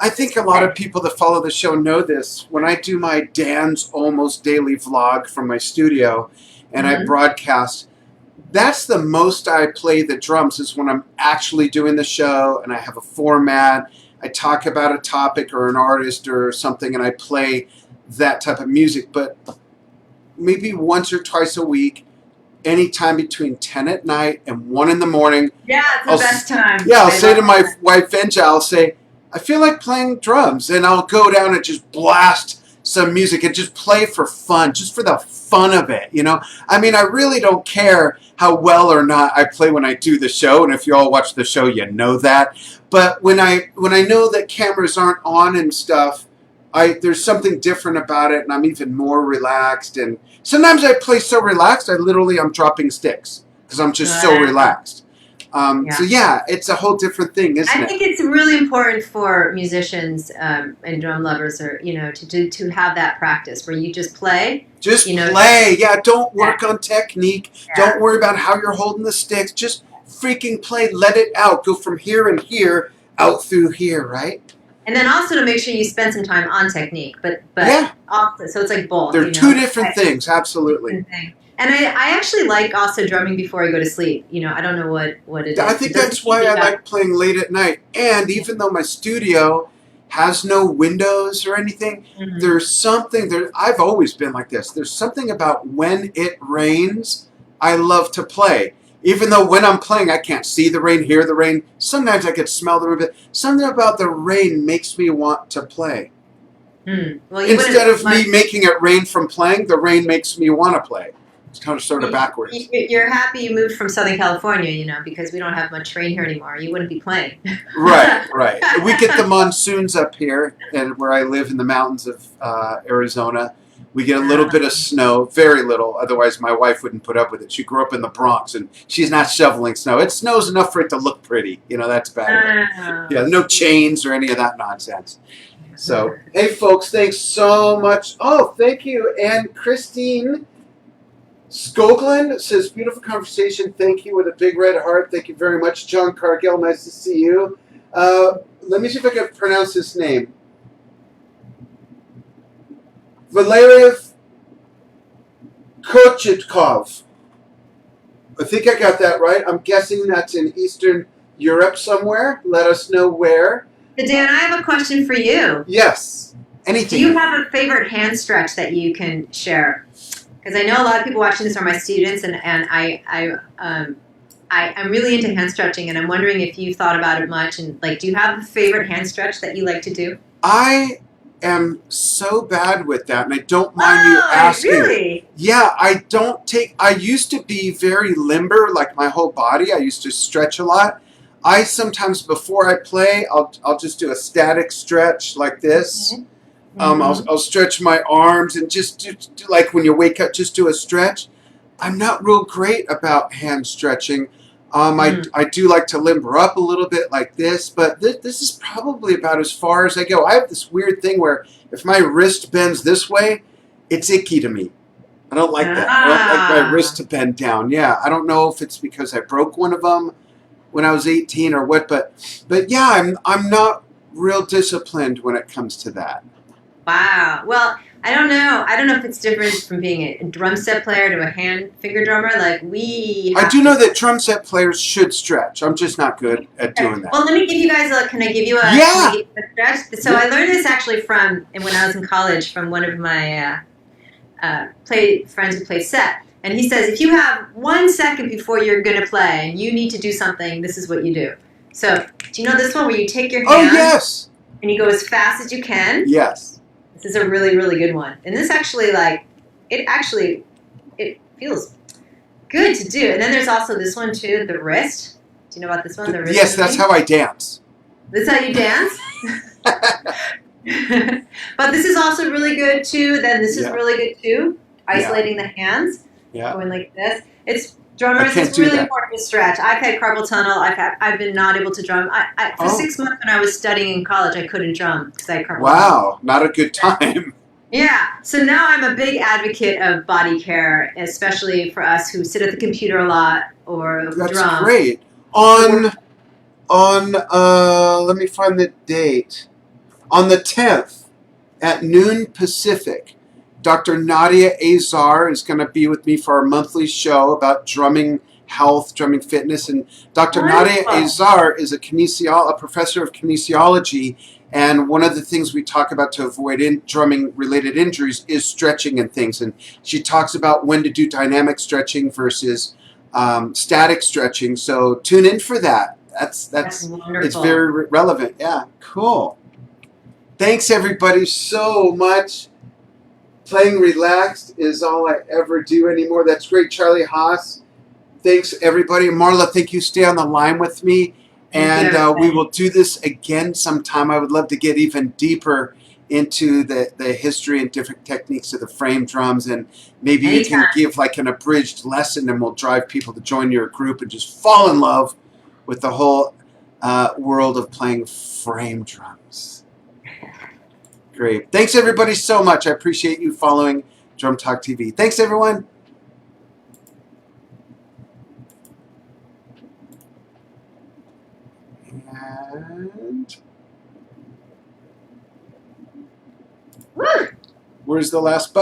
I think a lot of people that follow the show know this. When I do my Dan's Almost Daily vlog from my studio and I broadcast, that's the most I play the drums, is when I'm actually doing the show and I have a format. I talk about a topic or an artist or something, and I play that type of music. But maybe once or twice a week, anytime between 10 at night and 1 in the morning. Yeah, it's the best time. Yeah, I'll say to my wife, Venja, I'll say, I feel like playing drums, and I'll go down and just blast some music and just play for fun, just for the fun of it, I mean, I really don't care how well or not I play when I do the show, and if you all watch the show, you know that. But when I know that cameras aren't on and stuff, there's something different about it, and I'm even more relaxed. And sometimes I play so relaxed, I'm dropping sticks because I'm just so relaxed. So yeah, it's a whole different thing, isn't it? I think it's really important for musicians and drum lovers, to have that practice where you just play. Just play. Yeah, don't work on technique. Yeah. Don't worry about how you're holding the sticks. Just freaking play. Let it out. Go from here and here out through here, right? And then also to make sure you spend some time on technique, but also, so it's like both. They're two different things, absolutely. And I actually like also drumming before I go to sleep. I don't know what it is. I think that's why I like playing late at night. And even though my studio has no windows or anything, there's something there. I've always been like this. There's something about when it rains, I love to play. Even though when I'm playing, I can't see the rain, hear the rain. Sometimes I can smell the rain. But something about the rain makes me want to play. Well, instead of me making it rain from playing, the rain makes me want to play. It's kind of sort of backwards. You're happy you moved from Southern California, because we don't have much rain here anymore. You wouldn't be playing. Right. We get the monsoons up here, and where I live in the mountains of Arizona, we get a little bit of snow, very little. Otherwise, my wife wouldn't put up with it. She grew up in the Bronx, and she's not shoveling snow. It snows enough for it to look pretty. That's bad. Yeah, no chains or any of that nonsense. So, hey, folks, thanks so much. Oh, thank you. And Christine Skoglund says, beautiful conversation. Thank you, with a big red heart. Thank you very much. John Cargill, nice to see you. Let me see if I can pronounce his name. Valeriev Kochetkov. I think I got that right. I'm guessing that's in Eastern Europe somewhere. Let us know where. Dan, I have a question for you. Yes. Anything. Do you have a favorite hand stretch that you can share? Because I know a lot of people watching this are my students, and I'm really into hand stretching, and I'm wondering if you've thought about it much. And like, do you have a favorite hand stretch that you like to do? I am so bad with that, and I don't mind you asking. Really? Yeah, I used to be very limber, like my whole body. I used to stretch a lot. I sometimes, before I play, I'll just do a static stretch like this. Okay. Mm-hmm. I'll stretch my arms and just do, like when you wake up, just do a stretch. I'm not real great about hand stretching. I do like to limber up a little bit like this, but this is probably about as far as I go. I have this weird thing where if my wrist bends this way, it's icky to me. I don't like that. I don't like my wrist Ah. to bend down. Yeah, I don't know if it's because I broke one of them when I was 18 or what, but yeah, I'm not real disciplined when it comes to that. Wow. Well, I don't know. I don't know if it's different from being a drum set player to a hand finger drummer. Like we I have do to. know that drum set players should stretch. I'm just not good at doing that. Well, let me give you guys a. Can I give you a? Can I Yeah. give you a stretch? So Yeah. I learned this actually from and when I was in college from one of my play friends who play set, and he says if you have 1 second before you're going to play and you need to do something, this is what you do. So do you know this one where you take your Oh, hand yes. and you go as fast as you can? Yes. This is a really, really good one. And this actually, it feels good to do. And then there's also this one too, the wrist. Do you know about this one, the wrist? Yes, that's how I dance. This is how you dance? But this is also really good too. Then this is Yeah. really good too. Isolating the hands, Yeah. going like this. It's I drummers. can't It's do really that. important to stretch. I've had carpal tunnel. I've been not able to drum. For Oh. 6 months when I was studying in college, I couldn't drum because I had carpal tunnel. Wow, not a good time. Yeah. So now I'm a big advocate of body care, especially for us who sit at the computer a lot or That's drum. great. Let me find the date. On the 10th at noon Pacific, Dr. Nadia Azar is going to be with me for our monthly show about drumming health, drumming fitness. And Dr. Nadia Wonderful. Azar is a professor of kinesiology. And one of the things we talk about to avoid drumming related injuries is stretching and things. And she talks about when to do dynamic stretching versus static stretching. So tune in for that. That's It's wonderful. very relevant. Yeah, cool. Thanks everybody so much. Playing relaxed is all I ever do anymore. That's great, Charlie Haas. Thanks everybody. Marla, thank you. Stay on the line with me, Thank you, and we everybody. will do this again sometime. I would love to get even deeper into the history and different techniques of the frame drums, and maybe you can Anytime. give like an abridged lesson, and we'll drive people to join your group and just fall in love with the whole world of playing frame drums. Great. Thanks everybody so much. I appreciate you following Drum Talk TV. Thanks everyone. And Woo! where's the last button?